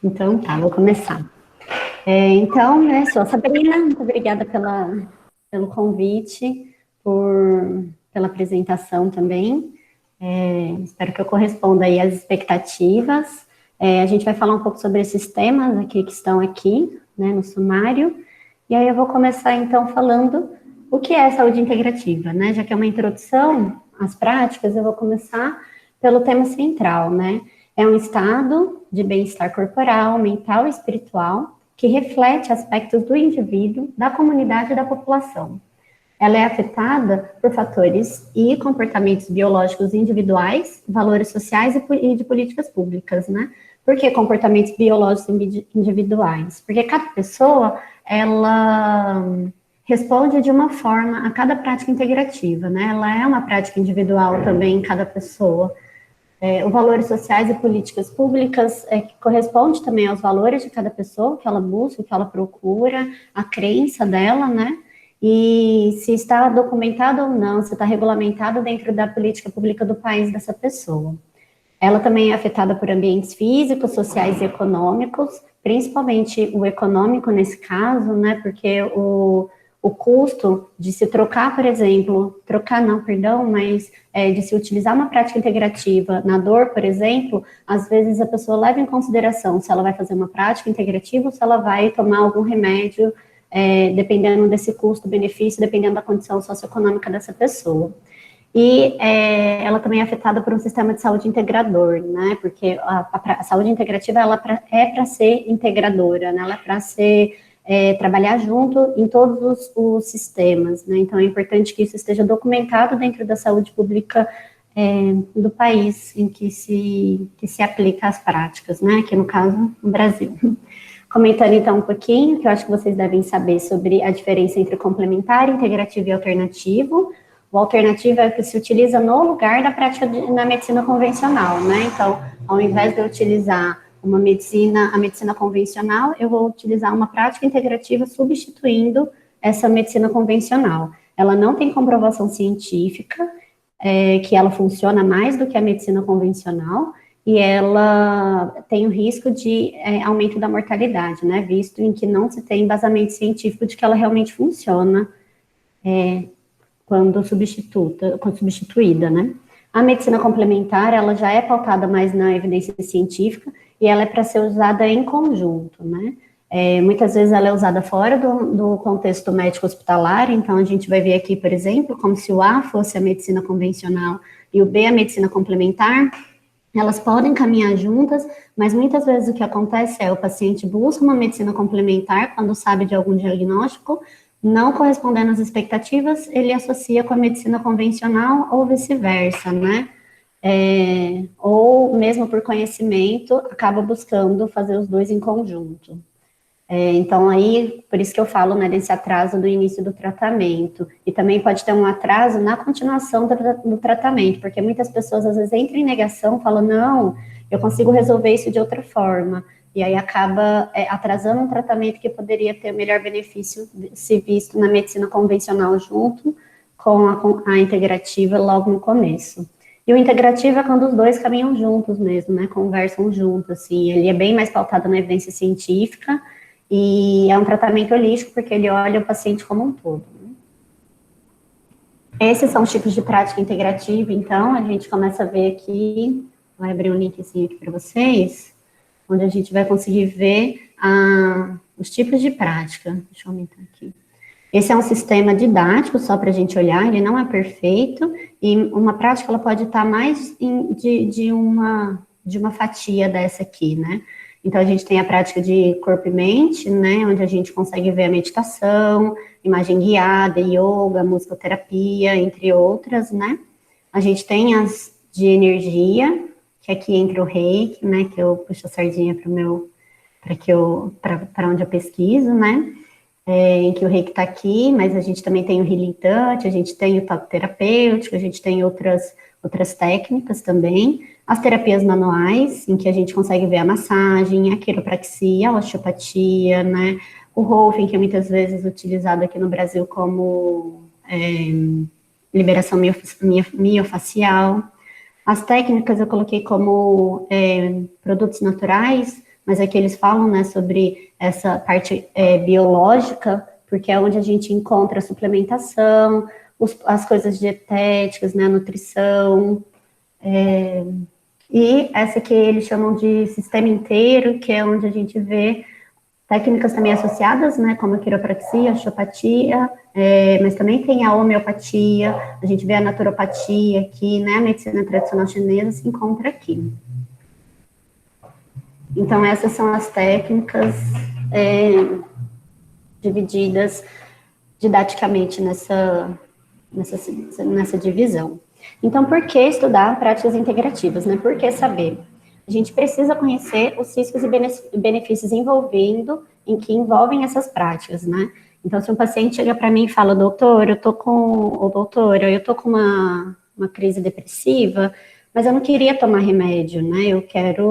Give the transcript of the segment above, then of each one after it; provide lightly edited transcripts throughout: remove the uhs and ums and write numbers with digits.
Então tá, vou começar. Então, né, sou a Sabrina, muito obrigada pelo convite, pela apresentação também. Espero que eu corresponda aí às expectativas. A gente vai falar um pouco sobre esses temas aqui que estão aqui, né, no sumário. E aí eu vou começar então falando o que é saúde integrativa, né? Já que é uma introdução às práticas, eu vou começar pelo tema central, né? É um estado de bem-estar corporal, mental e espiritual que reflete aspectos do indivíduo, da comunidade e da população. Ela é afetada por fatores e comportamentos biológicos individuais, valores sociais e de políticas públicas, né? Por que comportamentos biológicos individuais? Porque cada pessoa, ela responde de uma forma a cada prática integrativa, né? Ela é uma prática individual também em cada pessoa. Os valores sociais e políticas públicas que corresponde também aos valores de cada pessoa, que ela busca, que ela procura, a crença dela, né? E se está documentado ou não, se está regulamentado dentro da política pública do país dessa pessoa. Ela também é afetada por ambientes físicos, sociais e econômicos, principalmente o econômico nesse caso, né? Porque o custo de se trocar, por exemplo, mas de se utilizar uma prática integrativa na dor, por exemplo, às vezes a pessoa leva em consideração se ela vai fazer uma prática integrativa ou se ela vai tomar algum remédio, dependendo desse custo-benefício, dependendo da condição socioeconômica dessa pessoa. E ela também é afetada por um sistema de saúde integrador, né? Porque a saúde integrativa ela é para ser integradora, né? Ela é para ser trabalhar junto em todos os sistemas, né? Então é importante que isso esteja documentado dentro da saúde pública do país em que se aplica as práticas, né? Aqui no caso, no Brasil. Comentando então um pouquinho, que eu acho que vocês devem saber sobre a diferença entre complementar, integrativo e alternativo. O alternativo é o que se utiliza no lugar da prática na medicina convencional, né? Então, ao invés de eu utilizar a medicina convencional, eu vou utilizar uma prática integrativa substituindo essa medicina convencional. Ela não tem comprovação científica, que ela funciona mais do que a medicina convencional, e ela tem o risco de aumento da mortalidade, né? Visto em que não se tem embasamento científico de que ela realmente funciona quando substituída, né? A medicina complementar, ela já é pautada mais na evidência científica e ela é para ser usada em conjunto, né? Muitas vezes ela é usada fora do contexto médico hospitalar, então a gente vai ver aqui, por exemplo, como se o A fosse a medicina convencional e o B a medicina complementar, elas podem caminhar juntas, mas muitas vezes o que acontece é o paciente busca uma medicina complementar quando sabe de algum diagnóstico, não correspondendo às expectativas, ele associa com a medicina convencional ou vice-versa, né? Ou mesmo por conhecimento, acaba buscando fazer os dois em conjunto. Então, aí, por isso que eu falo, né, desse atraso do início do tratamento. E também pode ter um atraso na continuação do tratamento, porque muitas pessoas, às vezes, entram em negação, falam, não, eu consigo resolver isso de outra forma. E aí acaba atrasando um tratamento que poderia ter o melhor benefício se visto na medicina convencional junto com a integrativa logo no começo. E o integrativo é quando os dois caminham juntos mesmo, né, conversam juntos, assim, ele é bem mais pautado na evidência científica, e é um tratamento holístico, porque ele olha o paciente como um todo. Né? Esses são os tipos de prática integrativa, então, a gente começa a ver aqui, vou abrir um linkzinho aqui para vocês, onde a gente vai conseguir ver os tipos de prática. Deixa eu aumentar aqui. Esse é um sistema didático, só para a gente olhar, ele não é perfeito, e uma prática, ela pode estar mais de uma fatia dessa aqui, né? Então, a gente tem a prática de corpo e mente, né, onde a gente consegue ver a meditação, imagem guiada, yoga, musicoterapia, entre outras, né. A gente tem as de energia, que aqui entra o reiki, né, que eu puxo a sardinha para onde eu pesquiso, né, em que o reiki está aqui, mas a gente também tem o healing touch, a gente tem o toque terapêutico, a gente tem outras técnicas também, as terapias manuais, em que a gente consegue ver a massagem, a quiropraxia, a osteopatia, né, o Rolfing, que é muitas vezes utilizado aqui no Brasil como liberação miofacial. As técnicas eu coloquei como produtos naturais, mas aqui eles falam, né, sobre essa parte biológica, porque é onde a gente encontra a suplementação, as coisas dietéticas, né, a nutrição, e essa que eles chamam de sistema inteiro, que é onde a gente vê técnicas também associadas, né, como a quiropraxia, a osteopatia, mas também tem a homeopatia, a gente vê a naturopatia aqui, né, a medicina tradicional chinesa se encontra aqui. Então, essas são as técnicas divididas didaticamente nessa divisão. Então, por que estudar práticas integrativas, né? Por que saber? A gente precisa conhecer os riscos e benefícios que envolvem essas práticas, né? Então, se um paciente chega para mim e fala, doutora, eu tô com uma crise depressiva, mas eu não queria tomar remédio, né? Eu quero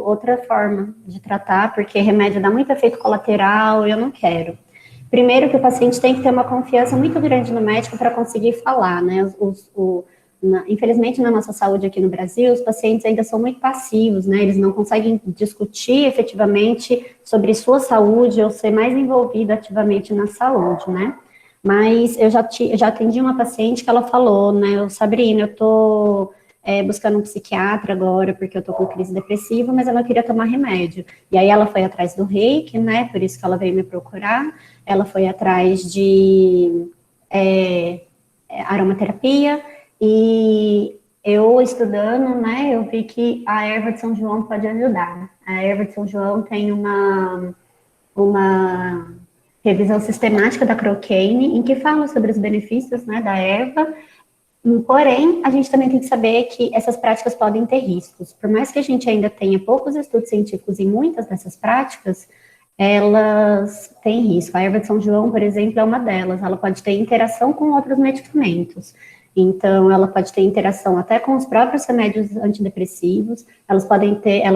outra forma de tratar, porque remédio dá muito efeito colateral, eu não quero. Primeiro que o paciente tem que ter uma confiança muito grande no médico para conseguir falar, né? Infelizmente, na nossa saúde aqui no Brasil, os pacientes ainda são muito passivos, né? Eles não conseguem discutir efetivamente sobre sua saúde ou ser mais envolvido ativamente na saúde, né? Mas eu já atendi uma paciente que ela falou, né? Sabrina, eu tô buscando um psiquiatra agora, porque eu tô com crise depressiva, mas eu não queria tomar remédio. E aí ela foi atrás do Reiki, né? Por isso que ela veio me procurar. Ela foi atrás de aromaterapia, e eu estudando, né, eu vi que a erva de São João pode ajudar. A erva de São João tem uma revisão sistemática da Cochrane, em que fala sobre os benefícios, né, da erva. Porém, a gente também tem que saber que essas práticas podem ter riscos. Por mais que a gente ainda tenha poucos estudos científicos em muitas dessas práticas, elas têm risco. A erva de São João, por exemplo, é uma delas. Ela pode ter interação com outros medicamentos. Então, ela pode ter interação até com os próprios remédios antidepressivos, ela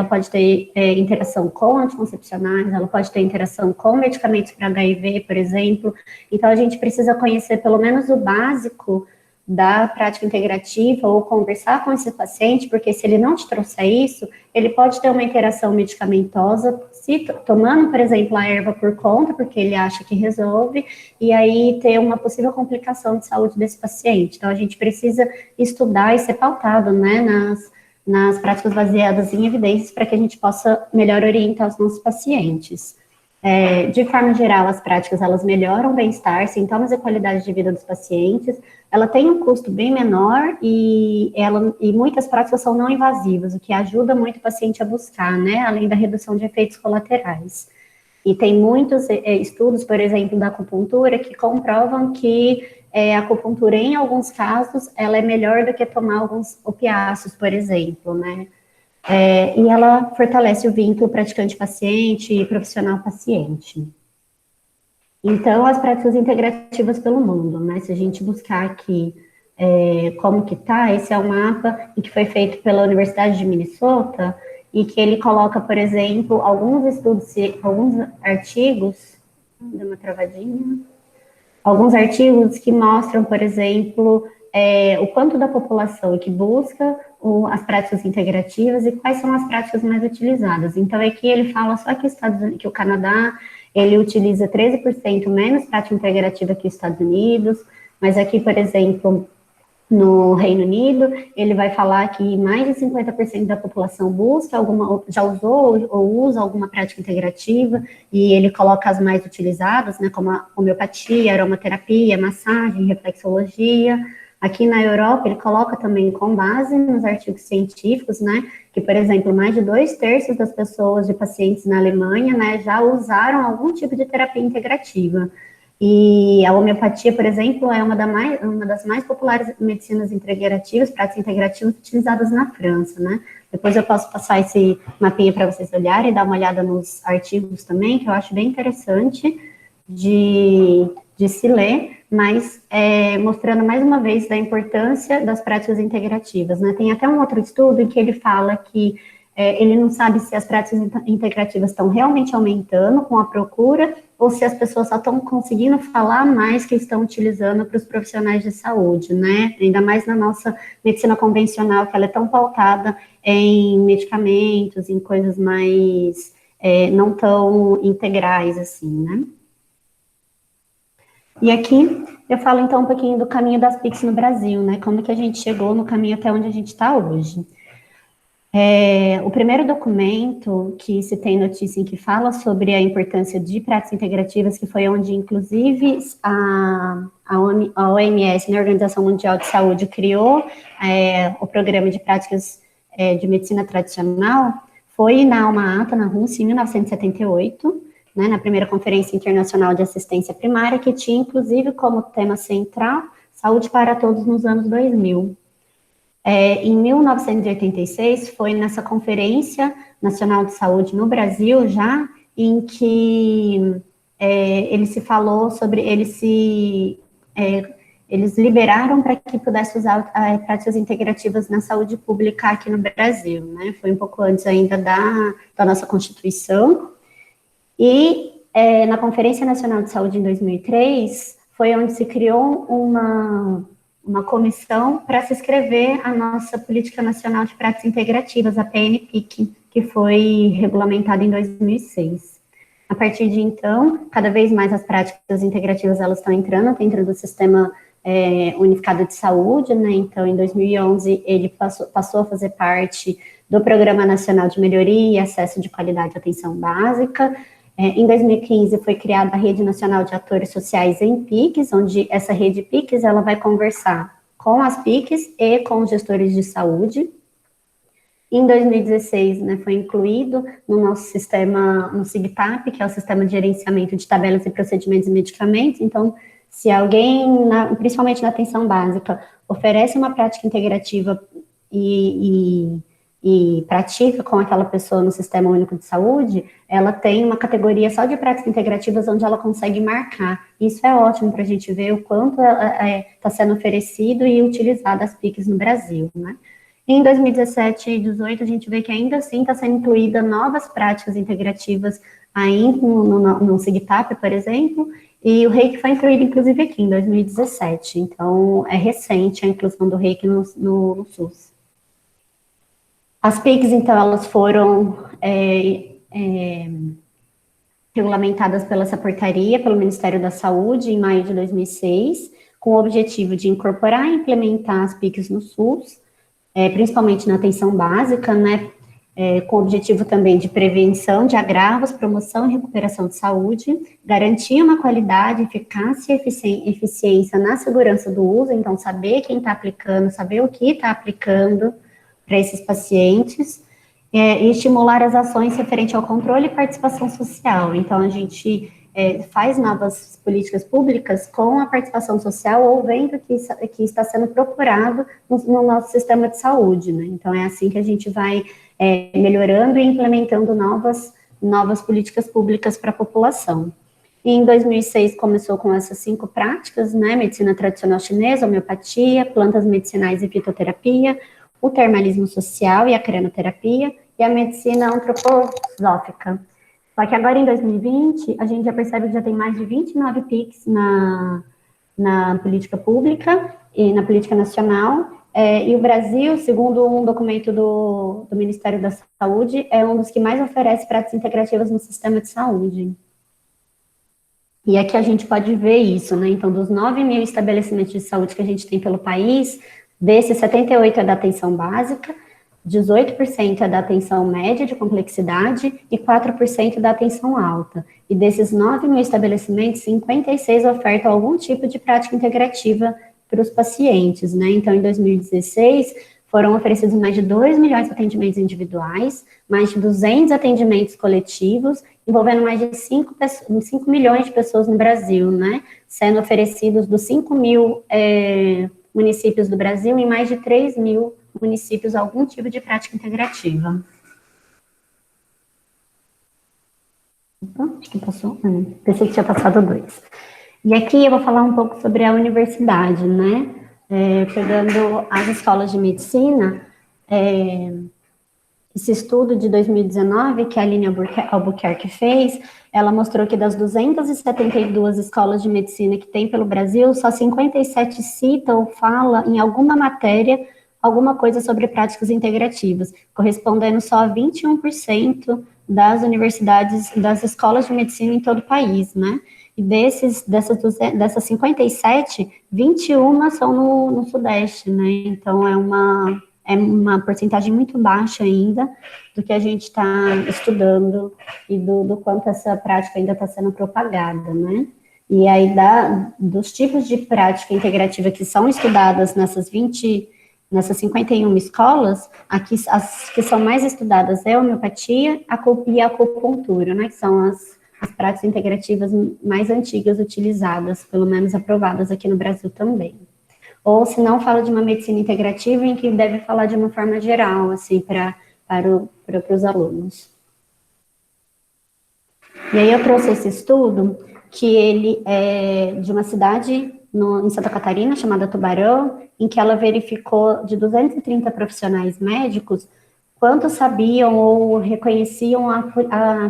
pode ter interação com anticoncepcionais, ela pode ter interação com medicamentos para HIV, por exemplo. Então, a gente precisa conhecer pelo menos o básico da prática integrativa ou conversar com esse paciente, porque se ele não te trouxer isso, ele pode ter uma interação medicamentosa, tomando, por exemplo, a erva por conta, porque ele acha que resolve, e aí ter uma possível complicação de saúde desse paciente. Então, a gente precisa estudar e ser pautado, né, nas práticas baseadas em evidências, para que a gente possa melhor orientar os nossos pacientes. De forma geral, as práticas, elas melhoram o bem-estar, sintomas e qualidade de vida dos pacientes, ela tem um custo bem menor e muitas práticas são não invasivas, o que ajuda muito o paciente a buscar, né, além da redução de efeitos colaterais. E tem muitos estudos, por exemplo, da acupuntura, que comprovam que a acupuntura, em alguns casos, ela é melhor do que tomar alguns opiáceos, por exemplo, né. E ela fortalece o vínculo praticante-paciente e profissional-paciente. Então, as práticas integrativas pelo mundo, né? Se a gente buscar aqui como que tá, esse é um mapa que foi feito pela Universidade de Minnesota e que ele coloca, por exemplo, alguns estudos, alguns artigos, deu uma travadinha, alguns artigos que mostram, por exemplo, o quanto da população que busca as práticas integrativas e quais são as práticas mais utilizadas. Então, aqui ele fala só que o Canadá, ele utiliza 13% menos prática integrativa que os Estados Unidos, mas aqui, por exemplo, no Reino Unido, ele vai falar que mais de 50% da população já usou ou usa alguma prática integrativa, e ele coloca as mais utilizadas, né, como a homeopatia, aromaterapia, massagem, reflexologia. Aqui na Europa, ele coloca também com base nos artigos científicos, né, que, por exemplo, mais de 2/3 das pessoas de pacientes na Alemanha, né, já usaram algum tipo de terapia integrativa. E a homeopatia, por exemplo, é uma das mais populares medicinas integrativas, práticas integrativas utilizadas na França, né. Depois eu posso passar esse mapinha para vocês olharem e dar uma olhada nos artigos também, que eu acho bem interessante de se ler, mas mostrando mais uma vez da importância das práticas integrativas, né? Tem até um outro estudo em que ele fala que ele não sabe se as práticas integrativas estão realmente aumentando com a procura ou se as pessoas só estão conseguindo falar mais que estão utilizando para os profissionais de saúde, né? Ainda mais na nossa medicina convencional, que ela é tão pautada em medicamentos, em coisas mais não tão integrais, assim, né? E aqui eu falo, então, um pouquinho do caminho das PICs no Brasil, né? Como que a gente chegou no caminho até onde a gente está hoje. O primeiro documento que se tem notícia em que fala sobre a importância de práticas integrativas, que foi onde, inclusive, a OMS, né, a Organização Mundial de Saúde, criou o programa de práticas de medicina tradicional, foi na Alma-Ata, na Rússia, em 1978, né, na primeira Conferência Internacional de Assistência Primária, que tinha, inclusive, como tema central, saúde para todos nos anos 2000. Em 1986, foi nessa Conferência Nacional de Saúde no Brasil, já, em que ele se falou sobre, eles liberaram para que pudesse usar práticas integrativas na saúde pública aqui no Brasil, né? Foi um pouco antes ainda da nossa Constituição. E na Conferência Nacional de Saúde em 2003, foi onde se criou uma comissão para se escrever a nossa Política Nacional de Práticas Integrativas, a PNPIC, que foi regulamentada em 2006. A partir de então, cada vez mais as práticas integrativas elas estão entrando dentro do Sistema Unificado de Saúde, né? Então, em 2011, ele passou a fazer parte do Programa Nacional de Melhoria e Acesso de Qualidade à Atenção Básica. Em 2015, foi criada a Rede Nacional de Atores Sociais em PICs, onde essa rede PICs ela vai conversar com as PICs e com os gestores de saúde. Em 2016, né, foi incluído no nosso sistema, no SIGTAP, que é o Sistema de Gerenciamento de Tabelas e Procedimentos e Medicamentos. Então, se alguém, principalmente na atenção básica, oferece uma prática integrativa e pratica com aquela pessoa no Sistema Único de Saúde, ela tem uma categoria só de práticas integrativas onde ela consegue marcar. Isso é ótimo para a gente ver o quanto está sendo oferecido e utilizado as PICs no Brasil, né? Em 2017 e 2018, a gente vê que ainda assim está sendo incluída novas práticas integrativas ainda no SIGTAP, por exemplo, e o REIQ foi incluído, inclusive, aqui em 2017. Então, é recente a inclusão do REIQ no SUS. As PICs, então, elas foram regulamentadas pela essa portaria, pelo Ministério da Saúde, em maio de 2006, com o objetivo de incorporar e implementar as PICs no SUS, principalmente na atenção básica, né, com o objetivo também de prevenção de agravos, promoção e recuperação de saúde, garantir uma qualidade, eficácia e eficiência na segurança do uso, então saber quem está aplicando, saber o que está aplicando para esses pacientes, e estimular as ações referentes ao controle e participação social. Então, a gente faz novas políticas públicas com a participação social ou vendo que está sendo procurado no nosso sistema de saúde, né? Então, é assim que a gente vai melhorando e implementando novas políticas públicas para a população. E em 2006 começou com essas 5 práticas, né? Medicina tradicional chinesa, homeopatia, plantas medicinais e fitoterapia, o termalismo social e a crenoterapia, e a medicina antroposófica. Só que agora, em 2020, a gente já percebe que já tem mais de 29 PICs na política pública e na política nacional, e o Brasil, segundo um documento do Ministério da Saúde, é um dos que mais oferece práticas integrativas no sistema de saúde. E aqui a gente pode ver isso, né? Então, dos 9 mil estabelecimentos de saúde que a gente tem pelo país, desses 78 é da atenção básica, 18% é da atenção média de complexidade e 4% da atenção alta. E desses 9 mil estabelecimentos, 56 ofertam algum tipo de prática integrativa para os pacientes, né? Então, em 2016, foram oferecidos mais de 2 milhões de atendimentos individuais, mais de 200 atendimentos coletivos, envolvendo mais de 5 milhões de pessoas no Brasil, né? Sendo oferecidos dos 5 mil municípios do Brasil, em mais de 3 mil municípios, algum tipo de prática integrativa. Opa, acho que passou. Pensei que tinha passado 2. E aqui eu vou falar um pouco sobre a universidade, né? Pegando as escolas de medicina, esse estudo de 2019, que a Aline Albuquerque fez, ela mostrou que das 272 escolas de medicina que tem pelo Brasil, só 57 citam ou falam em alguma matéria alguma coisa sobre práticas integrativas, correspondendo só a 21% das universidades, das escolas de medicina em todo o país, né? E dessas 57, 21 são no Sudeste, né? Então, é uma porcentagem muito baixa ainda do que a gente está estudando e do quanto essa prática ainda está sendo propagada, né? E aí, dos tipos de prática integrativa que são estudadas nessas 51 escolas, aqui as que são mais estudadas é a homeopatia e a acupuntura, né? Que são as práticas integrativas mais antigas utilizadas, pelo menos aprovadas aqui no Brasil também. Ou, se não, fala de uma medicina integrativa em que deve falar de uma forma geral, assim, para os alunos. E aí eu trouxe esse estudo, que ele é de uma cidade em Santa Catarina, chamada Tubarão, em que ela verificou de 230 profissionais médicos quantos sabiam ou reconheciam a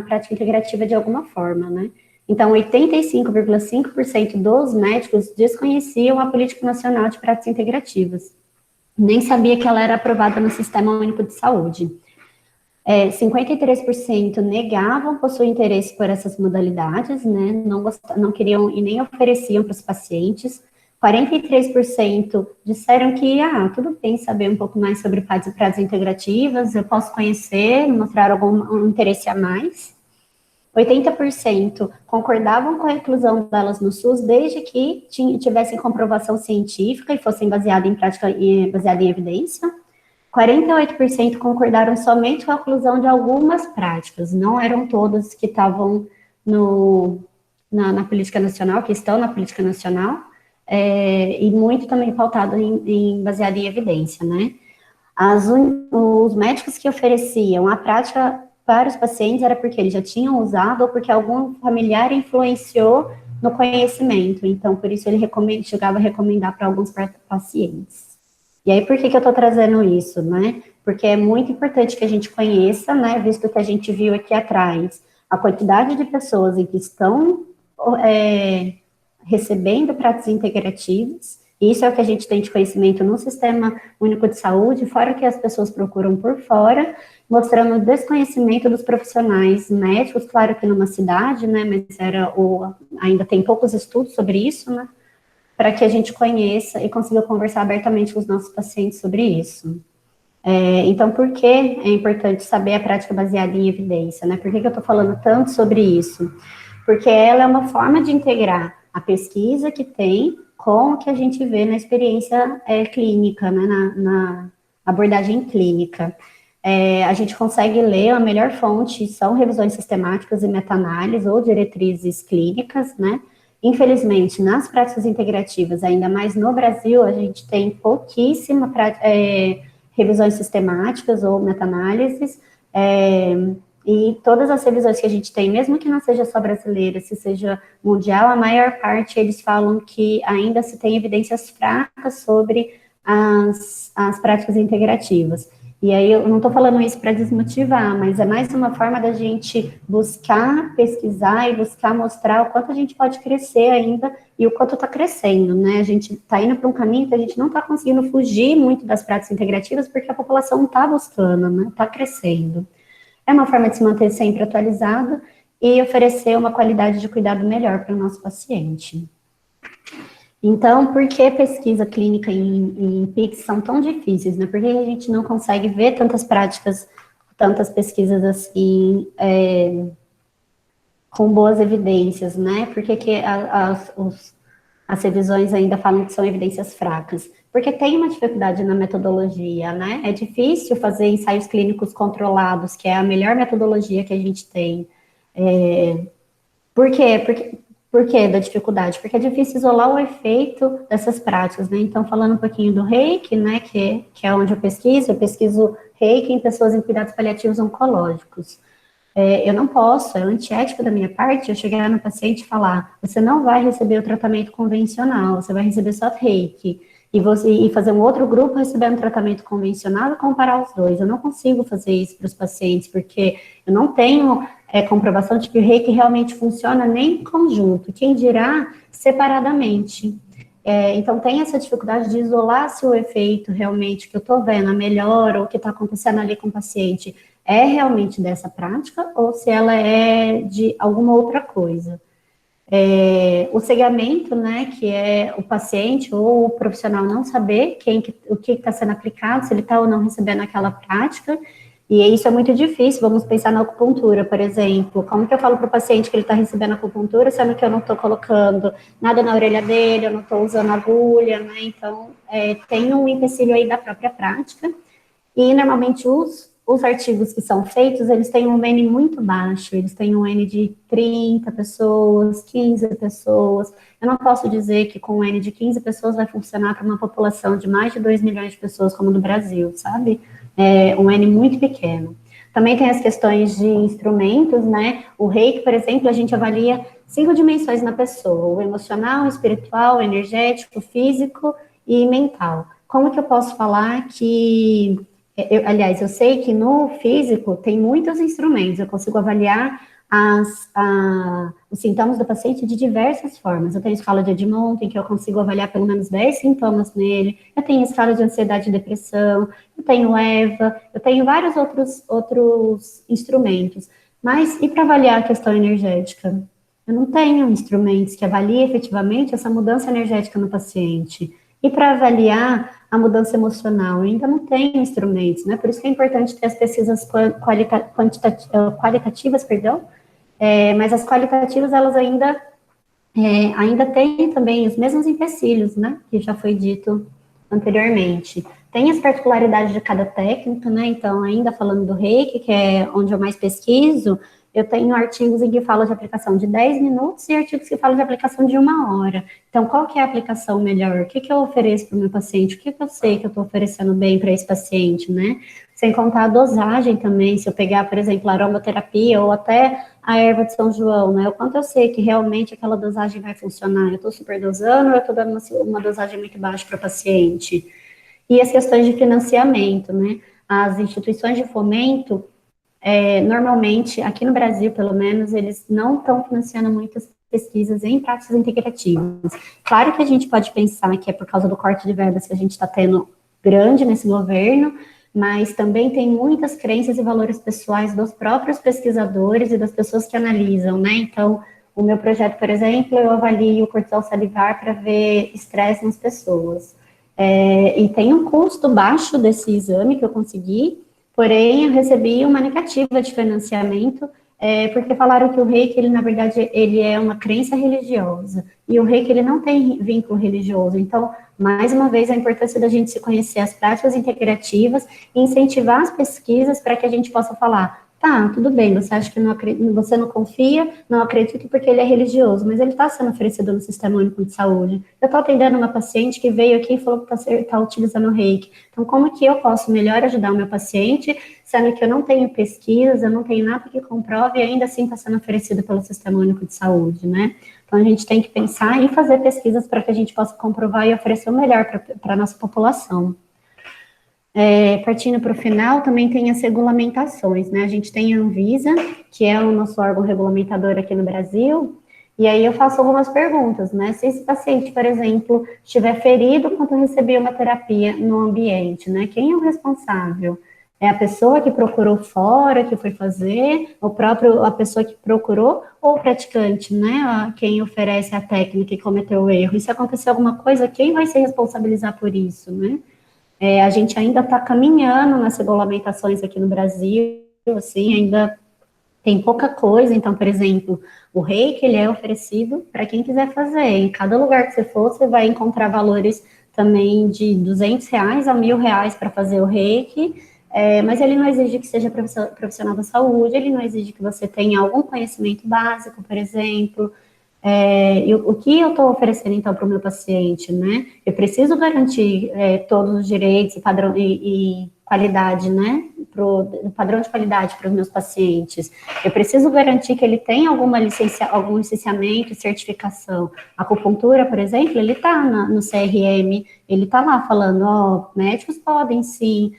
prática integrativa de alguma forma, né? Então, 85,5% dos médicos desconheciam a Política Nacional de Práticas Integrativas. Nem sabia que ela era aprovada no Sistema Único de Saúde. 53% negavam possuir interesse por essas modalidades, né? Não queriam e nem ofereciam para os pacientes. 43% disseram que, tudo bem saber um pouco mais sobre práticas integrativas, eu posso conhecer, mostrar algum interesse a mais. 80% concordavam com a inclusão delas no SUS, desde que tivessem comprovação científica e fossem baseadas em evidência. 48% concordaram somente com a inclusão de algumas práticas, não eram todas que estavam na política nacional, que estão na política nacional, e muito também pautado baseado em evidência, né? Os médicos que ofereciam a prática para os pacientes era porque eles já tinham usado ou porque algum familiar influenciou no conhecimento, então por isso ele chegava a recomendar para alguns pacientes. E aí, por que eu estou trazendo isso, né? Porque é muito importante que a gente conheça, né, visto que a gente viu aqui atrás, a quantidade de pessoas que estão recebendo práticas integrativas, isso é o que a gente tem de conhecimento no Sistema Único de Saúde, fora o que as pessoas procuram por fora, mostrando o desconhecimento dos profissionais médicos, claro que numa cidade, né, mas ainda tem poucos estudos sobre isso, né, para que a gente conheça e consiga conversar abertamente com os nossos pacientes sobre isso. Então, por que é importante saber a prática baseada em evidência, né? Por que eu estou falando tanto sobre isso? Porque ela é uma forma de integrar a pesquisa que tem com o que a gente vê na experiência clínica, né? Na abordagem clínica. A gente consegue ler, a melhor fonte são revisões sistemáticas e meta-análise ou diretrizes clínicas, né? Infelizmente, nas práticas integrativas, ainda mais no Brasil, a gente tem pouquíssima revisões sistemáticas ou meta-análises, e todas as revisões que a gente tem, mesmo que não seja só brasileira, se seja mundial, a maior parte eles falam que ainda se tem evidências fracas sobre as práticas integrativas. E aí eu não estou falando isso para desmotivar, mas é mais uma forma da gente buscar pesquisar e buscar mostrar o quanto a gente pode crescer ainda e o quanto está crescendo, né? A gente está indo para um caminho que a gente não está conseguindo fugir muito das práticas integrativas porque a população está buscando, né? Está crescendo. É uma forma de se manter sempre atualizado e oferecer uma qualidade de cuidado melhor para o nosso paciente. Então, por que pesquisa clínica em PICS são tão difíceis, né? Por que a gente não consegue ver tantas práticas, tantas pesquisas assim, com boas evidências, né? Por que as revisões ainda falam que são evidências fracas? Porque tem uma dificuldade na metodologia, né? É difícil fazer ensaios clínicos controlados, que é a melhor metodologia que a gente tem. Por quê? Por que da dificuldade? Porque é difícil isolar o efeito dessas práticas, né? Então, falando um pouquinho do reiki, né, que é onde eu pesquiso reiki em pessoas em cuidados paliativos oncológicos. Eu não posso, é antiético da minha parte, eu chegar no paciente e falar, você não vai receber o tratamento convencional, você vai receber só reiki, e fazer um outro grupo receber um tratamento convencional e comparar os dois. Eu não consigo fazer isso para os pacientes, porque eu não tenho comprovação de que o reiki realmente funciona nem em conjunto, quem dirá separadamente. Então, tem essa dificuldade de isolar se o efeito realmente que eu estou vendo, a melhora, ou o que está acontecendo ali com o paciente, é realmente dessa prática, ou se ela é de alguma outra coisa. O cegamento, né, que é o paciente ou o profissional não saber o que está sendo aplicado, se ele está ou não recebendo aquela prática, e isso é muito difícil. Vamos pensar na acupuntura, por exemplo. Como que eu falo para o paciente que ele está recebendo acupuntura, sendo que eu não estou colocando nada na orelha dele, eu não estou usando agulha, né? Então, tem um empecilho aí da própria prática. E, normalmente, os artigos que são feitos, eles têm um N muito baixo, eles têm um N de 30 pessoas, 15 pessoas. Eu não posso dizer que com um N de 15 pessoas vai funcionar para uma população de mais de 2 milhões de pessoas, como no Brasil, sabe? É um N muito pequeno. Também tem as questões de instrumentos, né? O Reiki, por exemplo, a gente avalia 5 dimensões na pessoa: o emocional, o espiritual, o energético, o físico e mental. Como que eu posso falar que... aliás, eu sei que no físico tem muitos instrumentos, eu consigo avaliar os sintomas do paciente de diversas formas. Eu tenho escala de Edmonton, em que eu consigo avaliar pelo menos 10 sintomas nele, eu tenho escala de ansiedade e depressão, eu tenho EVA, eu tenho vários outros instrumentos. Mas, e para avaliar a questão energética? Eu não tenho instrumentos que avaliem efetivamente essa mudança energética no paciente. E para avaliar a mudança emocional, eu ainda não tenho instrumentos, né? Por isso que é importante ter as pesquisas qualitativas, perdão, mas as qualitativas, elas ainda têm também os mesmos empecilhos, né? Que já foi dito anteriormente. Tem as particularidades de cada técnica, né? Então, ainda falando do Reiki, que é onde eu mais pesquiso, eu tenho artigos em que falo de aplicação de 10 minutos e artigos que falam de aplicação de 1 hora. Então, qual que é a aplicação melhor? O que eu ofereço para o meu paciente? O que eu sei que eu estou oferecendo bem para esse paciente, né? Sem contar a dosagem também, se eu pegar, por exemplo, a aromaterapia ou até a erva de São João, né? O quanto eu sei que realmente aquela dosagem vai funcionar. Eu estou superdosando ou eu estou dando uma dosagem muito baixa para o paciente? E as questões de financiamento, né? As instituições de fomento, normalmente, aqui no Brasil, pelo menos, eles não estão financiando muitas pesquisas em práticas integrativas. Claro que a gente pode pensar que é por causa do corte de verbas que a gente está tendo grande nesse governo, mas também tem muitas crenças e valores pessoais dos próprios pesquisadores e das pessoas que analisam, né? Então, o meu projeto, por exemplo, eu avalio o cortisol salivar para ver estresse nas pessoas. E tem um custo baixo desse exame que eu consegui, porém, eu recebi uma negativa de financiamento, porque falaram que o Reiki, ele, na verdade, ele é uma crença religiosa, e o Reiki, ele não tem vínculo religioso. Então, mais uma vez, a importância da gente se conhecer as práticas integrativas e incentivar as pesquisas para que a gente possa falar: tá, tudo bem, você acha que você não confia, não acredita porque ele é religioso, mas ele está sendo oferecido no Sistema Único de Saúde. Eu estou atendendo uma paciente que veio aqui e falou que está utilizando o Reiki. Então, como que eu posso melhor ajudar o meu paciente, sendo que eu não tenho pesquisa, eu não tenho nada que comprove e ainda assim está sendo oferecido pelo Sistema Único de Saúde, né? Então, a gente tem que pensar em fazer pesquisas para que a gente possa comprovar e oferecer o melhor para a nossa população. Partindo para o final, também tem as regulamentações, né? A gente tem a Anvisa, que é o nosso órgão regulamentador aqui no Brasil, e aí eu faço algumas perguntas, né? Se esse paciente, por exemplo, estiver ferido quando recebeu uma terapia no ambiente, né? Quem é o responsável? É a pessoa que procurou fora, que foi fazer, a pessoa que procurou, ou o praticante, né? Quem oferece a técnica e cometeu o erro. E se acontecer alguma coisa, quem vai se responsabilizar por isso, né? A gente ainda está caminhando nas regulamentações aqui no Brasil, assim, ainda tem pouca coisa. Então, por exemplo, o Reiki, ele é oferecido para quem quiser fazer. Em cada lugar que você for, você vai encontrar valores também de R$ 200 a R$ 1.000 para fazer o Reiki, mas ele não exige que seja profissional da saúde, ele não exige que você tenha algum conhecimento básico, por exemplo. O que eu estou oferecendo, então, para o meu paciente, né? Eu preciso garantir todos os direitos e padrão e qualidade, né? Padrão de qualidade para os meus pacientes. Eu preciso garantir que ele tem algum licenciamento e certificação. A acupuntura, por exemplo, ele está no CRM, ele está lá falando, médicos podem sim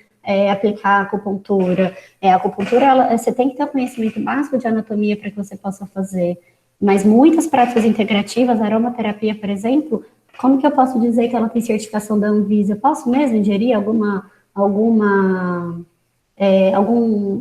aplicar a acupuntura. A acupuntura, você tem que ter o conhecimento básico de anatomia para que você possa fazer. Mas muitas práticas integrativas, a aromaterapia, por exemplo, Como que eu posso dizer que ela tem certificação da Anvisa? Eu posso mesmo ingerir algum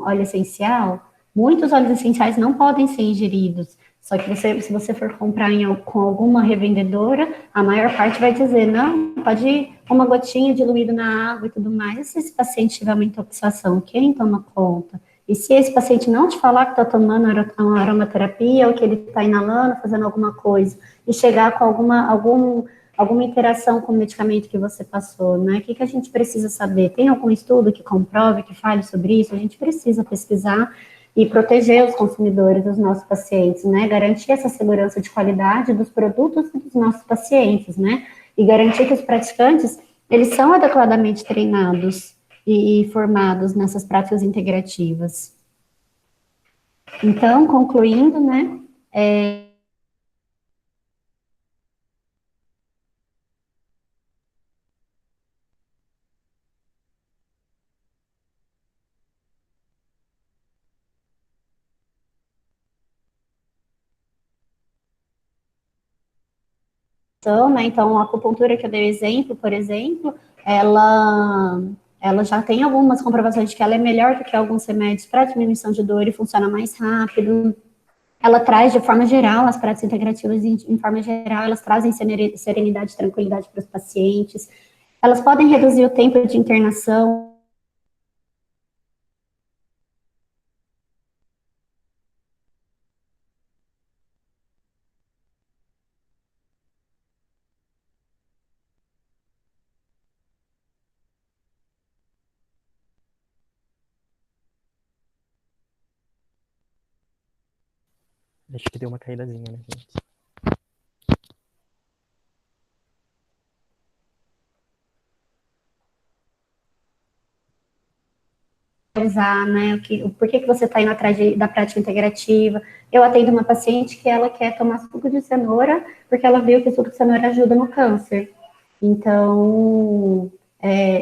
óleo essencial? Muitos óleos essenciais não podem ser ingeridos. Só que se você for comprar com alguma revendedora, a maior parte vai dizer, não, pode ir uma gotinha diluído na água e tudo mais. E se esse paciente tiver uma intoxicação, quem toma conta? E se esse paciente não te falar que está tomando uma aromaterapia ou que ele está inalando, fazendo alguma coisa, e chegar com alguma interação com o medicamento que você passou, né? O que a gente precisa saber? Tem algum estudo que comprove, que fale sobre isso? A gente precisa pesquisar e proteger os consumidores, os nossos pacientes, né? Garantir essa segurança de qualidade dos produtos dos nossos pacientes, né? E garantir que os praticantes, eles são adequadamente treinados e formados nessas práticas integrativas. Então, concluindo, né? Né? Então, a acupuntura que eu dei exemplo, por exemplo, ela, ela já tem algumas comprovações de que ela é melhor do que alguns remédios para diminuição de dor e funciona mais rápido. Ela traz, de forma geral, as práticas integrativas, em forma geral, elas trazem serenidade e tranquilidade para os pacientes. Elas podem reduzir o tempo de internação. Acho que deu uma caídazinha, né, gente? Né, por que você está indo atrás da prática integrativa. Eu atendo uma paciente que ela quer tomar suco de cenoura, porque ela viu que o suco de cenoura ajuda no câncer. Então,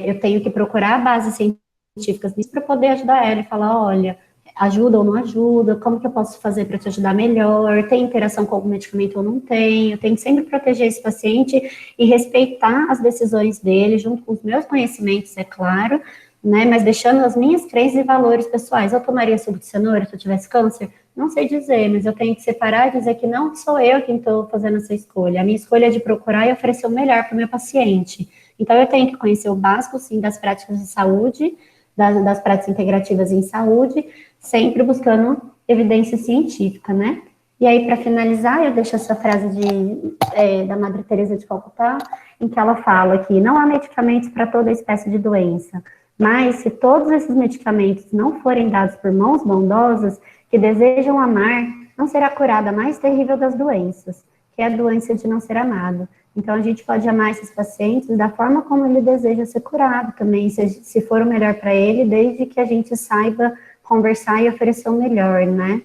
eu tenho que procurar bases científicas nisso para poder ajudar ela e falar, olha, ajuda ou não ajuda, como que eu posso fazer para te ajudar melhor, tem interação com algum medicamento ou não tem, eu tenho que sempre proteger esse paciente e respeitar as decisões dele, junto com os meus conhecimentos, é claro, né, mas deixando as minhas crenças e valores pessoais. Eu tomaria suco de cenoura se eu tivesse câncer? Não sei dizer, mas eu tenho que separar e dizer que não sou eu quem estou fazendo essa escolha. A minha escolha é de procurar e oferecer o melhor para o meu paciente. Então, eu tenho que conhecer o básico, sim, das práticas de saúde, das práticas integrativas em saúde, sempre buscando evidência científica, né? E aí, para finalizar, eu deixo essa frase da Madre Teresa de Calcutá, em que ela fala que não há medicamentos para toda espécie de doença, mas se todos esses medicamentos não forem dados por mãos bondosas que desejam amar, não será curada a mais terrível das doenças, que é a doença de não ser amado. Então, a gente pode amar esses pacientes da forma como ele deseja ser curado também, se for o melhor para ele, desde que a gente saiba conversar e oferecer o melhor, né?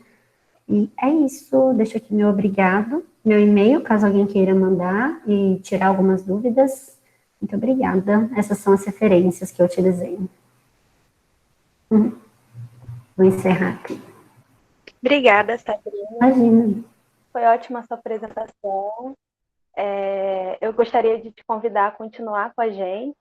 E é isso, deixo aqui meu obrigado, meu e-mail, caso alguém queira mandar e tirar algumas dúvidas. Muito obrigada. Essas são as referências que eu utilizei. Vou encerrar aqui. Obrigada, Sabrina. Imagina. Foi ótima a sua apresentação. Eu gostaria de te convidar a continuar com a gente